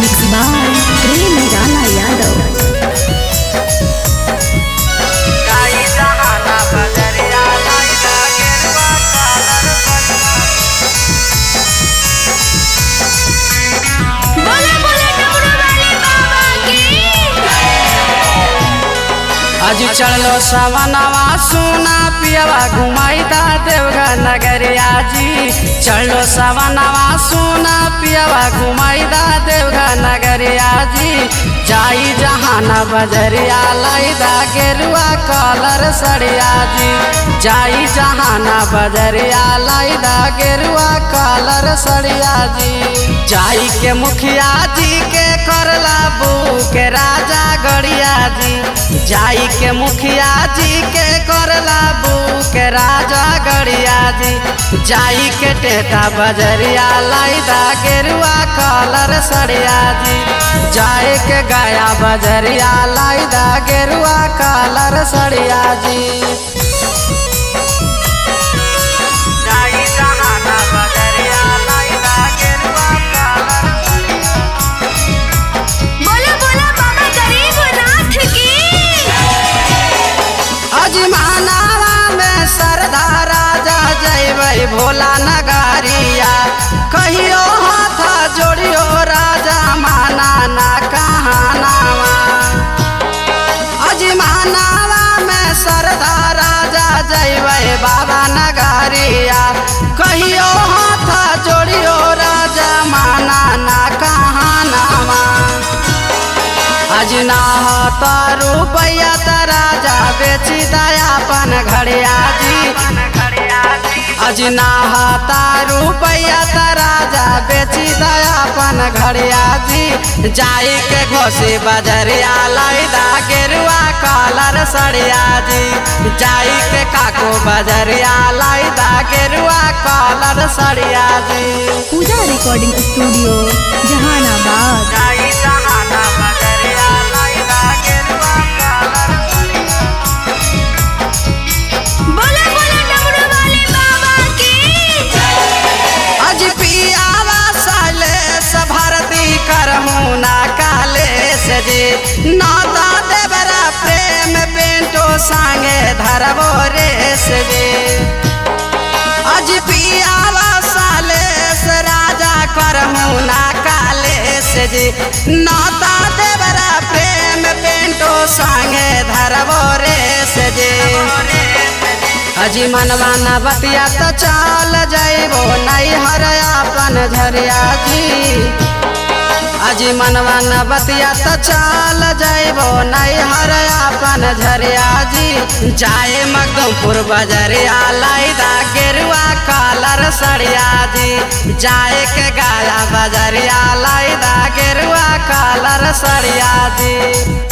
Mix by प्रेम राणा यादव। आज चलो सवनवा सोना पियवा घुमाईदा देवघर नगरिया जी। चलो सवनवा सोना पियवा घुमाईदा देवघर नगरिया जी। जाई जहाना बजरिया लाईदा गेरुआ कलर सड़िया जी। जाई जहाना बजरिया लाईदा गेरुआ कलर सड़िया जी। जाई के मुखिया जी के करला बुक राजा गड़िया जी। जाई के मुखिया जी के करला बुक राजा गड़िया जी। जाई के टेटा बजरिया लाईदा गेरुआ कलर सड़िया जी। जाए के गया बजरिया लाईदा गेरुआ कलर सड़िया जी। जाई जहाना बजरिया लाईदा गेरुआ कलर सड़िया। बोला बोला बाबा गरीबनाथ की। अजमानावा में सरदा राजा जैबै भोला नगरिया। कहियो हाथ जोड़ियो राजा माना ना कहानावा। अजमानावा में सरदा राजा जैबै बाबा नगरिया। कहियो हाथ जोड़ियो राजा माना ना कहानावा। अजना तो रुपया त राजा बेची दयापन घड़िया जी। अजना तो रुपया त राजा बेची दयापन घड़िया जी। जाई के घोसी बजरिया लाईदा गेरुआ कलर सड़िया जी। जाई के काको बजरिया लाईदा गेरुआ कलर सड़िया जी। पूजा रिकॉर्डिंग स्टूडियो जहानाबाद। जाई जहाना बजरिया लाईदा गेरुआ कलर सड़िया। बोला बोला डमरू वाले बाबा की। अज पियावा साले भारती करहूँ ना काले से जी। नाता देवरा प्रेम पेंटो सांगे धरबो रे से जी। अज पियावा साले राजा करहूँ ना काले से जी। नाता देवरा प्रेम पेंटो सांगे धरबो रे से जी। अजी मनवा न बतिया तो चल जाइबो नैहर अपन झरिया जी। अजी मनवा न बतिया तो चल जाइबो नैहर अपन झरिया जी। जाए मखदूमपुर बजरिया लाईदा गेरुआ कलर सड़िया जी। जाए के गया बजरिया लाईदा गेरुआ कलर सड़िया जी।